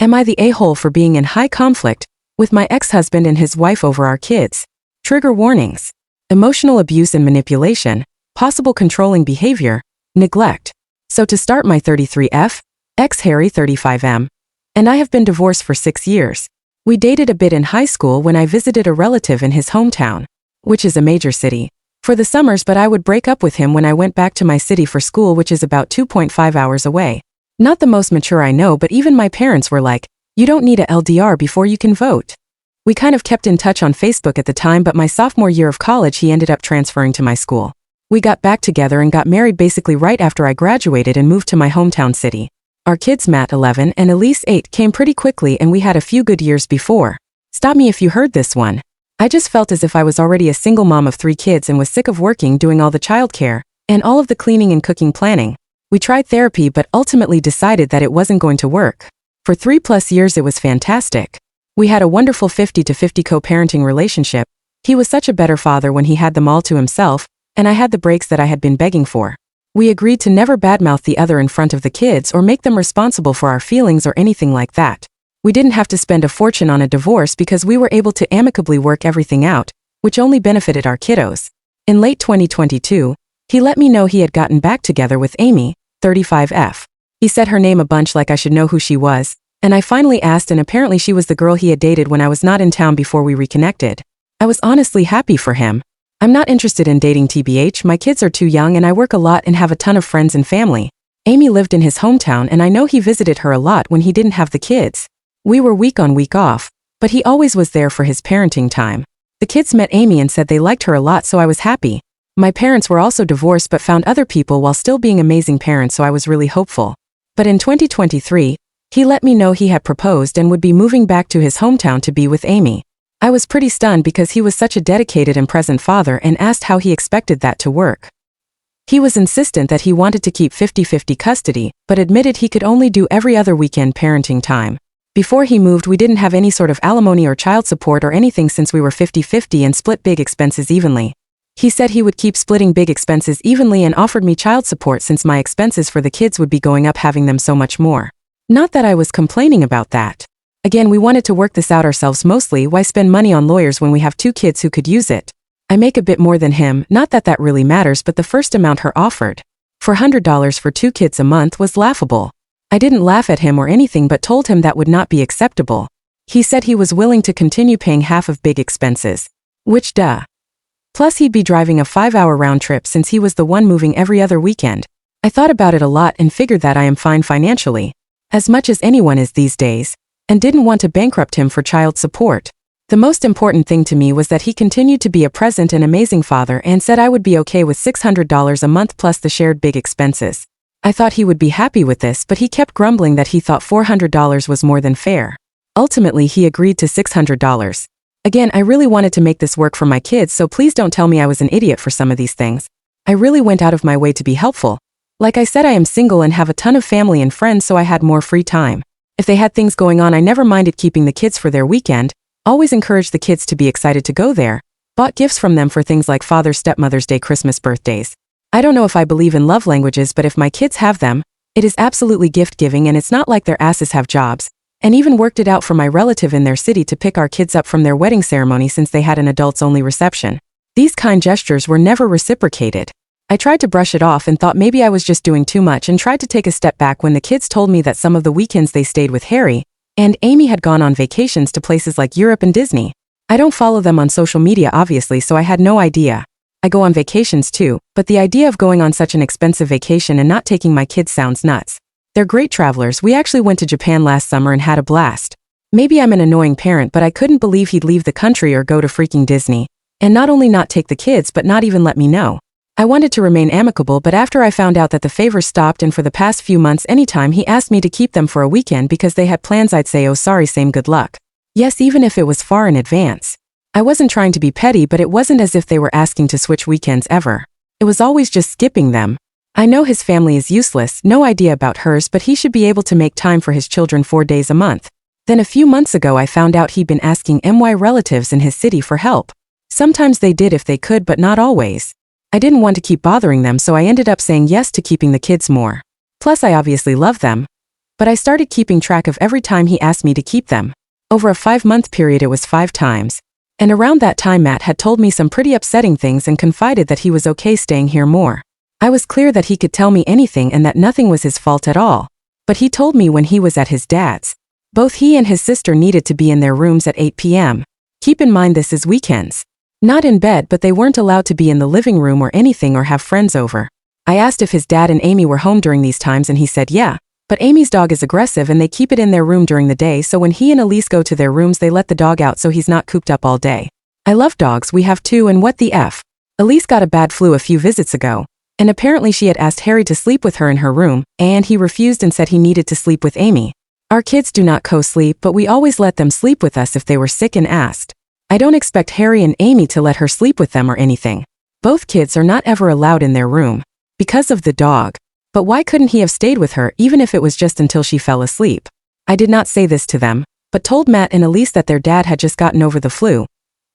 Am I the a-hole for being in high conflict with my ex-husband and his wife over our kids? Trigger warnings. Emotional abuse and manipulation, possible controlling behavior, neglect. So to start, my 33F, ex-Harry 35M, and I have been divorced for 6 years. We dated a bit in high school when I visited a relative in his hometown, which is a major city, for the summers, but I would break up with him when I went back to my city for school, which is about 2.5 hours away. Not the most mature I know, but even my parents were like, you don't need a LDR before you can vote. We kind of kept in touch on Facebook at the time, but my sophomore year of college he ended up transferring to my school. We got back together and got married basically right after I graduated and moved to my hometown city. Our kids, Matt 11 and Elise 8, came pretty quickly, and we had a few good years before. Stop me if you heard this one. I just felt as if I was already a single mom of 3 kids and was sick of working, doing all the childcare and all of the cleaning and cooking planning. We tried therapy but ultimately decided that it wasn't going to work. For 3+ years it was fantastic. We had a wonderful 50-50 co-parenting relationship. He was such a better father when he had them all to himself, and I had the breaks that I had been begging for. We agreed to never badmouth the other in front of the kids or make them responsible for our feelings or anything like that. We didn't have to spend a fortune on a divorce because we were able to amicably work everything out, which only benefited our kiddos. In late 2022, he let me know he had gotten back together with Amy, 35F. He said her name a bunch like I should know who she was, and I finally asked, and apparently she was the girl he had dated when I was not in town before we reconnected. I was honestly happy for him. I'm not interested in dating TBH, my kids are too young and I work a lot and have a ton of friends and family. Amy lived in his hometown and I know he visited her a lot when he didn't have the kids. We were week on week off, but he always was there for his parenting time. The kids met Amy and said they liked her a lot, so I was happy. My parents were also divorced but found other people while still being amazing parents, so I was really hopeful. But in 2023, he let me know he had proposed and would be moving back to his hometown to be with Amy. I was pretty stunned because he was such a dedicated and present father and asked how he expected that to work. He was insistent that he wanted to keep 50-50 custody, but admitted he could only do every other weekend parenting time. Before he moved, we didn't have any sort of alimony or child support or anything since we were 50-50 and split big expenses evenly. He said he would keep splitting big expenses evenly and offered me child support since my expenses for the kids would be going up having them so much more. Not that I was complaining about that. Again, we wanted to work this out ourselves mostly. Why spend money on lawyers when we have 2 kids who could use it? I make a bit more than him, not that that really matters, but the first amount her offered, $400 for 2 kids a month, was laughable. I didn't laugh at him or anything but told him that would not be acceptable. He said he was willing to continue paying half of big expenses. Which duh. Plus he'd be driving a 5-hour round trip since he was the one moving every other weekend. I thought about it a lot and figured that I am fine financially, as much as anyone is these days, and didn't want to bankrupt him for child support. The most important thing to me was that he continued to be a present and amazing father and said I would be okay with $600 a month plus the shared big expenses. I thought he would be happy with this, but he kept grumbling that he thought $400 was more than fair. Ultimately, he agreed to $600. Again, I really wanted to make this work for my kids, so please don't tell me I was an idiot for some of these things. I really went out of my way to be helpful. Like I said, I am single and have a ton of family and friends, so I had more free time. If they had things going on, I never minded keeping the kids for their weekend, always encouraged the kids to be excited to go there, bought gifts from them for things like Father's, Stepmother's Day, Christmas, birthdays. I don't know if I believe in love languages, but if my kids have them, it is absolutely gift giving, and it's not like their asses have jobs, and even worked it out for my relative in their city to pick our kids up from their wedding ceremony since they had an adults-only reception. These kind gestures were never reciprocated. I tried to brush it off and thought maybe I was just doing too much and tried to take a step back when the kids told me that some of the weekends they stayed with Harry and Amy had gone on vacations to places like Europe and Disney. I don't follow them on social media obviously, so I had no idea. I go on vacations too, but the idea of going on such an expensive vacation and not taking my kids sounds nuts. They're great travelers. We actually went to Japan last summer and had a blast. Maybe I'm an annoying parent, but I couldn't believe he'd leave the country or go to freaking Disney. And not only not take the kids, but not even let me know. I wanted to remain amicable, but after I found out that the favor stopped, and for the past few months anytime he asked me to keep them for a weekend because they had plans, I'd say, oh sorry, same, good luck. Yes, even if it was far in advance. I wasn't trying to be petty, but it wasn't as if they were asking to switch weekends ever. It was always just skipping them. I know his family is useless, no idea about hers, but he should be able to make time for his children 4 days a month. Then a few months ago I found out he'd been asking my relatives in his city for help. Sometimes they did if they could, but not always. I didn't want to keep bothering them, so I ended up saying yes to keeping the kids more. Plus I obviously love them. But I started keeping track of every time he asked me to keep them. Over a 5-month period it was 5 times. And around that time Matt had told me some pretty upsetting things and confided that he was okay staying here more. I was clear that he could tell me anything and that nothing was his fault at all. But he told me when he was at his dad's. Both he and his sister needed to be in their rooms at 8 p.m. Keep in mind this is weekends. Not in bed, but they weren't allowed to be in the living room or anything or have friends over. I asked if his dad and Amy were home during these times and he said yeah. But Amy's dog is aggressive and they keep it in their room during the day, so when he and Elise go to their rooms they let the dog out so he's not cooped up all day. I love dogs, we have 2, and what the F. Elise got a bad flu a few visits ago. And apparently she had asked Harry to sleep with her in her room, and he refused and said he needed to sleep with Amy. Our kids do not co-sleep, but we always let them sleep with us if they were sick and asked. I don't expect Harry and Amy to let her sleep with them or anything. Both kids are not ever allowed in their room. Because of the dog. But why couldn't he have stayed with her even if it was just until she fell asleep? I did not say this to them, but told Matt and Elise that their dad had just gotten over the flu.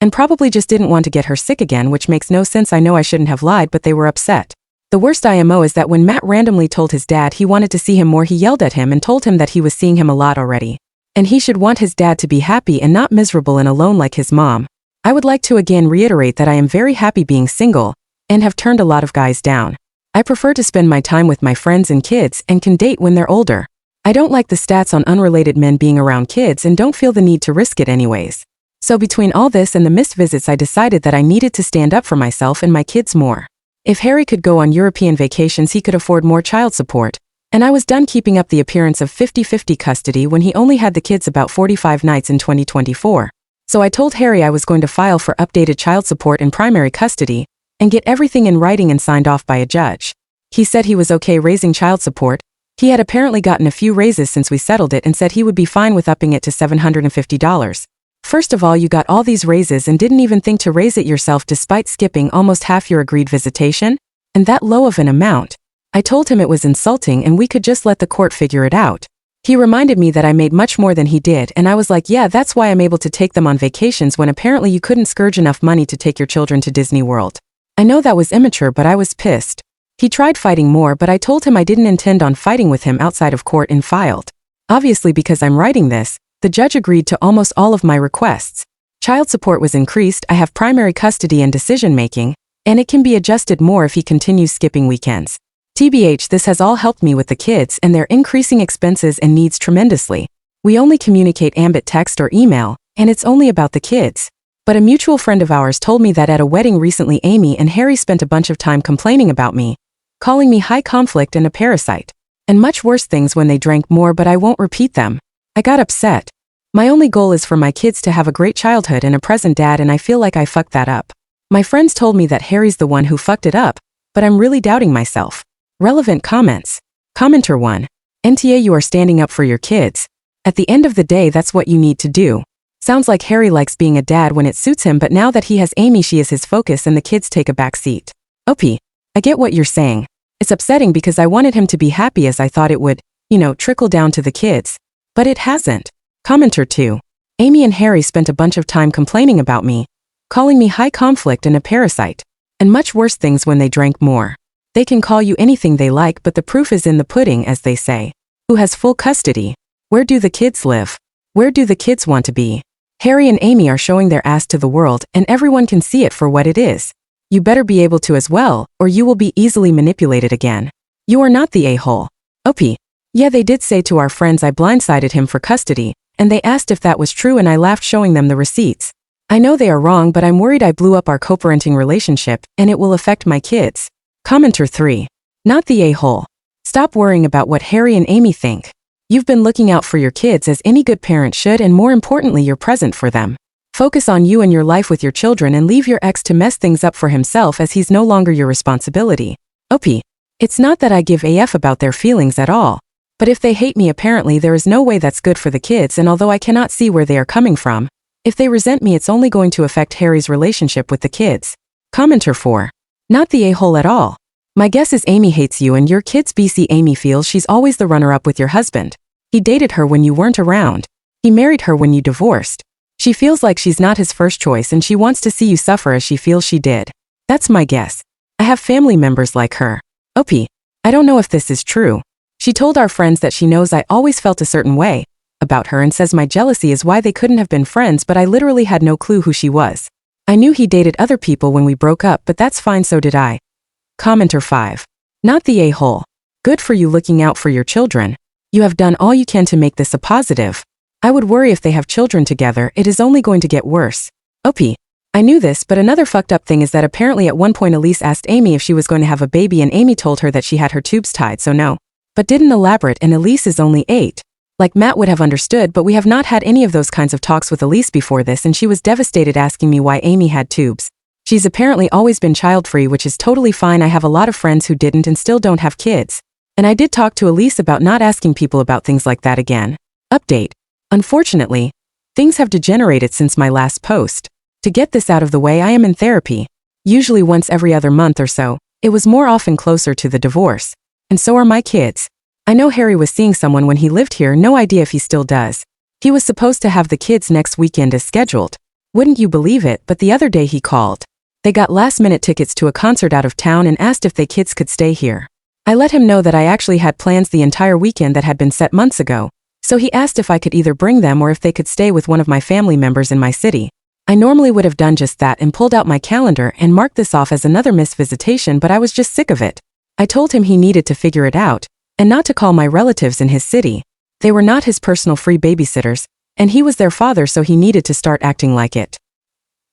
And probably just didn't want to get her sick again, which makes no sense. I know I shouldn't have lied, but they were upset. The worst IMO is that when Matt randomly told his dad he wanted to see him more, he yelled at him and told him that he was seeing him a lot already. And he should want his dad to be happy and not miserable and alone like his mom. I would like to again reiterate that I am very happy being single, and have turned a lot of guys down. I prefer to spend my time with my friends and kids and can date when they're older. I don't like the stats on unrelated men being around kids and don't feel the need to risk it anyways. So between all this and the missed visits I decided that I needed to stand up for myself and my kids more. If Harry could go on European vacations he could afford more child support, and I was done keeping up the appearance of 50-50 custody when he only had the kids about 45 nights in 2024. So I told Harry I was going to file for updated child support in primary custody, and get everything in writing and signed off by a judge. He said he was okay raising child support. He had apparently gotten a few raises since we settled it and said he would be fine with upping it to $750. First of all, you got all these raises and didn't even think to raise it yourself despite skipping almost half your agreed visitation? And that low of an amount? I told him it was insulting and we could just let the court figure it out. He reminded me that I made much more than he did, and I was like, yeah, that's why I'm able to take them on vacations when apparently you couldn't scourge enough money to take your children to Disney World. I know that was immature, but I was pissed. He tried fighting more, but I told him I didn't intend on fighting with him outside of court and filed. Obviously, because I'm writing this, the judge agreed to almost all of my requests. Child support was increased, I have primary custody and decision-making, and it can be adjusted more if he continues skipping weekends. TBH, this has all helped me with the kids and their increasing expenses and needs tremendously. We only communicate ambit text or email, and it's only about the kids. But a mutual friend of ours told me that at a wedding recently Amy and Harry spent a bunch of time complaining about me, calling me high conflict and a parasite, and much worse things when they drank more, but I won't repeat them. I got upset. My only goal is for my kids to have a great childhood and a present dad, and I feel like I fucked that up. My friends told me that Harry's the one who fucked it up, but I'm really doubting myself. Relevant comments. Commenter 1. NTA, you are standing up for your kids. At the end of the day, that's what you need to do. Sounds like Harry likes being a dad when it suits him, but now that he has Amy, she is his focus and the kids take a back seat. OP. I get what you're saying. It's upsetting because I wanted him to be happy as I thought it would, trickle down to the kids. But it hasn't. Commenter 2. Amy and Harry spent a bunch of time complaining about me, calling me high conflict and a parasite, and much worse things when they drank more. They can call you anything they like, but the proof is in the pudding, as they say. Who has full custody? Where do the kids live? Where do the kids want to be? Harry and Amy are showing their ass to the world, and everyone can see it for what it is. You better be able to as well, or you will be easily manipulated again. You are not the a-hole. OP. Yeah, they did say to our friends I blindsided him for custody, and they asked if that was true and I laughed showing them the receipts. I know they are wrong, but I'm worried I blew up our co-parenting relationship, and it will affect my kids. Commenter 3. Not the a-hole. Stop worrying about what Harry and Amy think. You've been looking out for your kids as any good parent should, and more importantly, you're present for them. Focus on you and your life with your children and leave your ex to mess things up for himself, as he's no longer your responsibility. OP. It's not that I give AF about their feelings at all. But if they hate me, apparently there is no way that's good for the kids, and although I cannot see where they are coming from, if they resent me, it's only going to affect Harry's relationship with the kids. Commenter 4. Not the a-hole at all. My guess is Amy hates you and your kids. BC. Amy feels she's always the runner-up with your husband. He dated her when you weren't around. He married her when you divorced. She feels like she's not his first choice and she wants to see you suffer as she feels she did. That's my guess. I have family members like her. OP. I don't know if this is true. She told our friends that she knows I always felt a certain way about her and says my jealousy is why they couldn't have been friends, but I literally had no clue who she was. I knew he dated other people when we broke up, but that's fine, so did I. Commenter 5. Not the a-hole. Good for you looking out for your children. You have done all you can to make this a positive. I would worry if they have children together, it is only going to get worse. OP. I knew this, but another fucked up thing is that apparently at one point Elise asked Amy if she was going to have a baby and Amy told her that she had her tubes tied, so no. But didn't elaborate, and Elise is only 8. Like Matt would have understood, but we have not had any of those kinds of talks with Elise before this, and she was devastated asking me why Amy had tubes. She's apparently always been child-free, which is totally fine. I have a lot of friends who didn't and still don't have kids. And I did talk to Elise about not asking people about things like that again. Update. Unfortunately, things have degenerated since my last post. To get this out of the way, I am in therapy. Usually once every other month or so. It was more often closer to the divorce. And so are my kids. I know Harry was seeing someone when he lived here, no idea if he still does. He was supposed to have the kids next weekend as scheduled. Wouldn't you believe it, but the other day he called. They got last-minute tickets to a concert out of town and asked if they kids could stay here. I let him know that I actually had plans the entire weekend that had been set months ago, so he asked if I could either bring them or if they could stay with one of my family members in my city. I normally would have done just that and pulled out my calendar and marked this off as another missed visitation, but I was just sick of it. I told him he needed to figure it out, and not to call my relatives in his city. They were not his personal free babysitters, and he was their father, so he needed to start acting like it.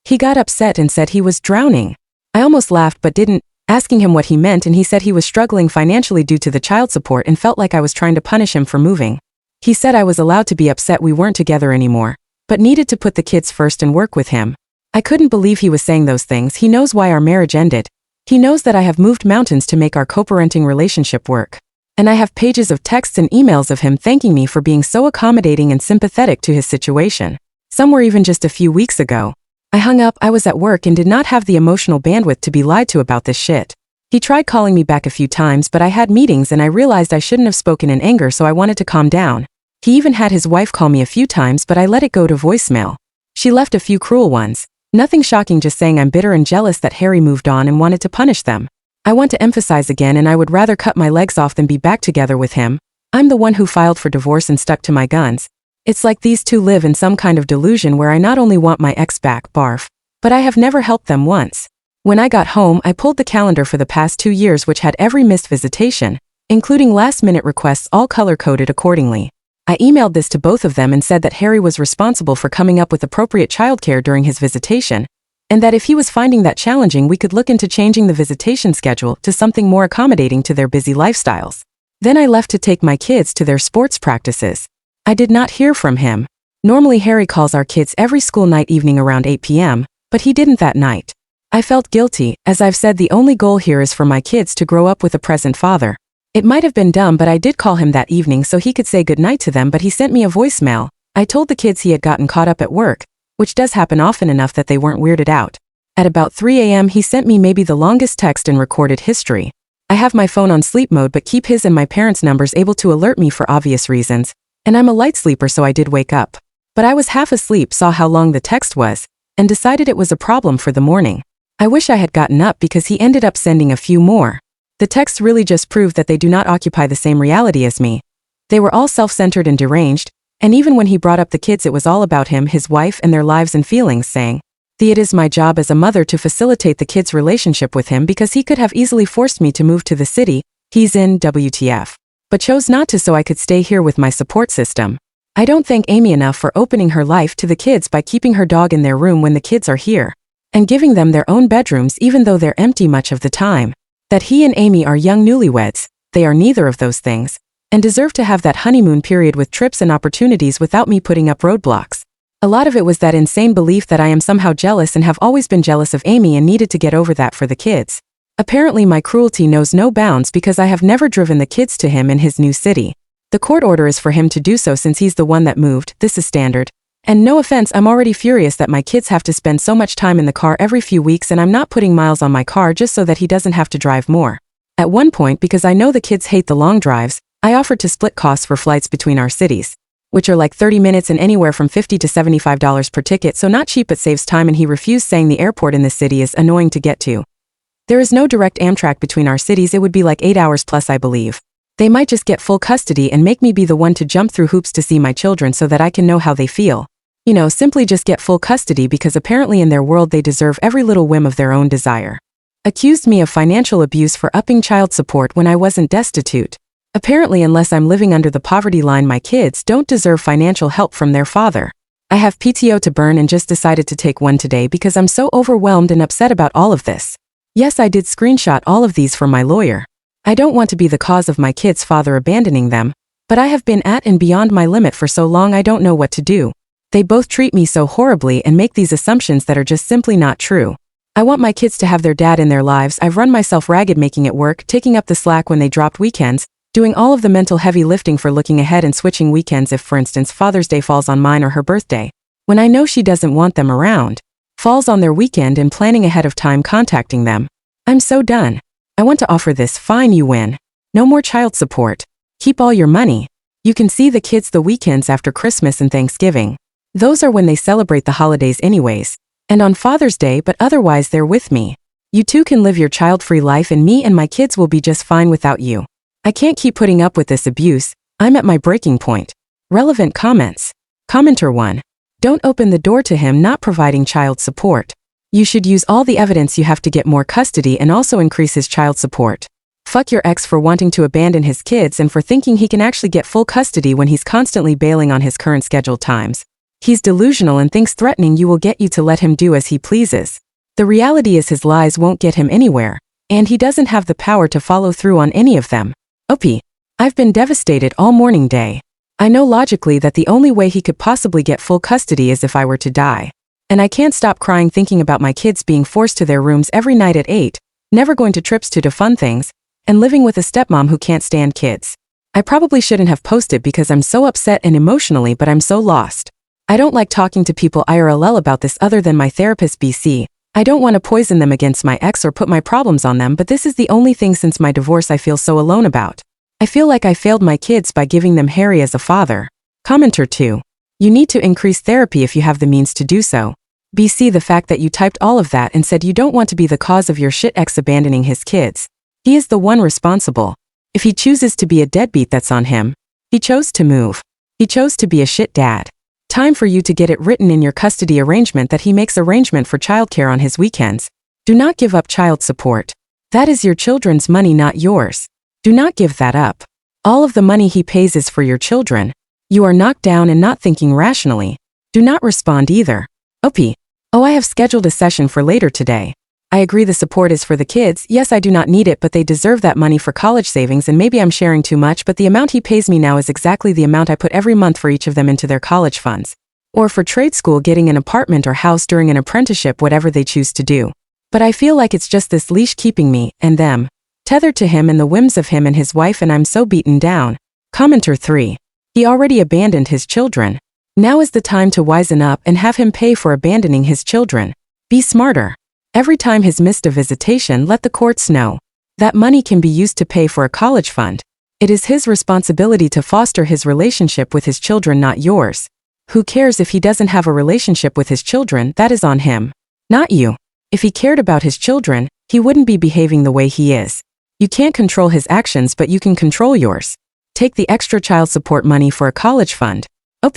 He got upset and said he was drowning. I almost laughed but didn't, asking him what he meant, and he said he was struggling financially due to the child support and felt like I was trying to punish him for moving. He said I was allowed to be upset we weren't together anymore, but needed to put the kids first and work with him. I couldn't believe he was saying those things. He knows why our marriage ended. He knows that I have moved mountains to make our co-parenting relationship work. And I have pages of texts and emails of him thanking me for being so accommodating and sympathetic to his situation. Some were even just a few weeks ago. I hung up, I was at work and did not have the emotional bandwidth to be lied to about this shit. He tried calling me back a few times, but I had meetings and I realized I shouldn't have spoken in anger, so I wanted to calm down. He even had his wife call me a few times, but I let it go to voicemail. She left a few cruel ones. Nothing shocking, just saying I'm bitter and jealous that Harry moved on and wanted to punish them. I want to emphasize again, and I would rather cut my legs off than be back together with him. I'm the one who filed for divorce and stuck to my guns. It's like these two live in some kind of delusion where I not only want my ex back, barf, but I have never helped them once. When I got home, I pulled the calendar for the past 2 years, which had every missed visitation, including last-minute requests, all color-coded accordingly. I emailed this to both of them and said that Harry was responsible for coming up with appropriate childcare during his visitation, and that if he was finding that challenging, we could look into changing the visitation schedule to something more accommodating to their busy lifestyles. Then I left to take my kids to their sports practices. I did not hear from him. Normally Harry calls our kids every school night evening around 8 p.m., but he didn't that night. I felt guilty. As I've said, the only goal here is for my kids to grow up with a present father. It might have been dumb, but I did call him that evening so he could say goodnight to them, but he sent me a voicemail. I told the kids he had gotten caught up at work, which does happen often enough that they weren't weirded out. At about 3 a.m. he sent me maybe the longest text in recorded history. I have my phone on sleep mode but keep his and my parents' numbers able to alert me for obvious reasons, and I'm a light sleeper, so I did wake up. But I was half asleep, saw how long the text was, and decided it was a problem for the morning. I wish I had gotten up because he ended up sending a few more. The texts really just proved that they do not occupy the same reality as me. They were all self-centered and deranged, and even when he brought up the kids it was all about him, his wife, and their lives and feelings, saying, "It is my job as a mother to facilitate the kids' relationship with him because he could have easily forced me to move to the city, he's in WTF, but chose not to so I could stay here with my support system. I don't thank Amy enough for opening her life to the kids by keeping her dog in their room when the kids are here, and giving them their own bedrooms even though they're empty much of the time. That he and Amy are young newlyweds, they are neither of those things, and deserve to have that honeymoon period with trips and opportunities without me putting up roadblocks. A lot of it was that insane belief that I am somehow jealous and have always been jealous of Amy and needed to get over that for the kids. Apparently my cruelty knows no bounds because I have never driven the kids to him in his new city. The court order is for him to do so since he's the one that moved, this is standard. And no offense, I'm already furious that my kids have to spend so much time in the car every few weeks and I'm not putting miles on my car just so that he doesn't have to drive more. At one point, because I know the kids hate the long drives, I offered to split costs for flights between our cities, which are like 30 minutes and anywhere from $50 to $75 per ticket, so not cheap but saves time, and he refused, saying the airport in this city is annoying to get to. There is no direct Amtrak between our cities, it would be like 8 hours plus, I believe. They might just get full custody and make me be the one to jump through hoops to see my children so that I can know how they feel. You know, simply just get full custody because apparently in their world they deserve every little whim of their own desire. Accused me of financial abuse for upping child support when I wasn't destitute. Apparently unless I'm living under the poverty line, my kids don't deserve financial help from their father. I have PTO to burn and just decided to take one today because I'm so overwhelmed and upset about all of this. Yes, I did screenshot all of these for my lawyer. I don't want to be the cause of my kids' father abandoning them, but I have been at and beyond my limit for so long I don't know what to do. They both treat me so horribly and make these assumptions that are just simply not true. I want my kids to have their dad in their lives. I've run myself ragged making it work, taking up the slack when they dropped weekends, doing all of the mental heavy lifting for looking ahead and switching weekends if, for instance, Father's Day falls on mine or her birthday. When I know she doesn't want them around, falls on their weekend and planning ahead of time contacting them. I'm so done. I want to offer this: fine, you win. No more child support. Keep all your money. You can see the kids the weekends after Christmas and Thanksgiving. Those are when they celebrate the holidays anyways. And on Father's Day, but otherwise they're with me. You two can live your child-free life and me and my kids will be just fine without you. I can't keep putting up with this abuse. I'm at my breaking point. Relevant comments. Commenter 1. Don't open the door to him not providing child support. You should use all the evidence you have to get more custody and also increase his child support. Fuck your ex for wanting to abandon his kids and for thinking he can actually get full custody when he's constantly bailing on his current scheduled times. He's delusional and thinks threatening you will get you to let him do as he pleases. The reality is his lies won't get him anywhere, and he doesn't have the power to follow through on any of them. OP. I've been devastated all morning day. I know logically that the only way he could possibly get full custody is if I were to die. And I can't stop crying thinking about my kids being forced to their rooms every night at 8, never going to trips to fun things, and living with a stepmom who can't stand kids. I probably shouldn't have posted because I'm so upset and emotionally, but I'm so lost. I don't like talking to people IRL about this other than my therapist BC. I don't want to poison them against my ex or put my problems on them, but this is the only thing since my divorce I feel so alone about. I feel like I failed my kids by giving them Harry as a father. Commenter 2. You need to increase therapy if you have the means to do so. BC, the fact that you typed all of that and said you don't want to be the cause of your shit ex abandoning his kids. He is the one responsible. If he chooses to be a deadbeat, that's on him. He chose to move. He chose to be a shit dad. Time for you to get it written in your custody arrangement that he makes arrangement for childcare on his weekends. Do not give up child support. That is your children's money, not yours. Do not give that up. All of the money he pays is for your children. You are knocked down and not thinking rationally. Do not respond either. OP. Oh, I have scheduled a session for later today. I agree the support is for the kids. Yes, I do not need it, but they deserve that money for college savings, and maybe I'm sharing too much, but the amount he pays me now is exactly the amount I put every month for each of them into their college funds. Or for trade school, getting an apartment or house during an apprenticeship, whatever they choose to do. But I feel like it's just this leash keeping me, and them, tethered to him and the whims of him and his wife, and I'm so beaten down. Commenter 3. He already abandoned his children. Now is the time to wisen up and have him pay for abandoning his children. Be smarter. Every time he's missed a visitation, let the courts know. That money can be used to pay for a college fund. It is his responsibility to foster his relationship with his children, not yours. Who cares if he doesn't have a relationship with his children? That is on him. Not you. If he cared about his children, he wouldn't be behaving the way he is. You can't control his actions, but you can control yours. Take the extra child support money for a college fund. OP.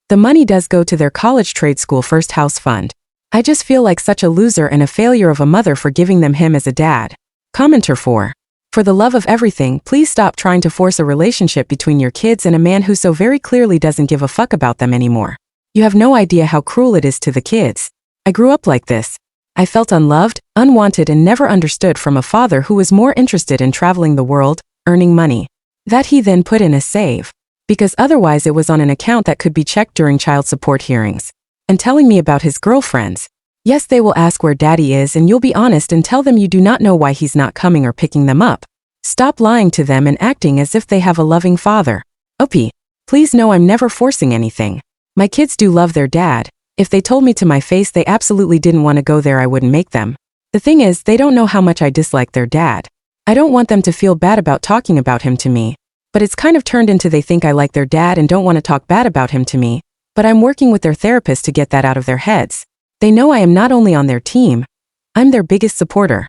The money does go to their college trade school first house fund. I just feel like such a loser and a failure of a mother for giving them him as a dad. Commenter 4. For the love of everything, please stop trying to force a relationship between your kids and a man who so very clearly doesn't give a fuck about them anymore. You have no idea how cruel it is to the kids. I grew up like this. I felt unloved, unwanted, and never understood from a father who was more interested in traveling the world, earning money. That he then put in a save. Because otherwise it was on an account that could be checked during child support hearings. And telling me about his girlfriends. Yes, they will ask where daddy is and you'll be honest and tell them you do not know why he's not coming or picking them up. Stop lying to them and acting as if they have a loving father. OP. Please know I'm never forcing anything. My kids do love their dad. If they told me to my face they absolutely didn't want to go there, I wouldn't make them. The thing is, they don't know how much I dislike their dad. I don't want them to feel bad about talking about him to me. But it's kind of turned into they think I like their dad and don't want to talk bad about him to me. But I'm working with their therapist to get that out of their heads. They know I am not only on their team, I'm their biggest supporter.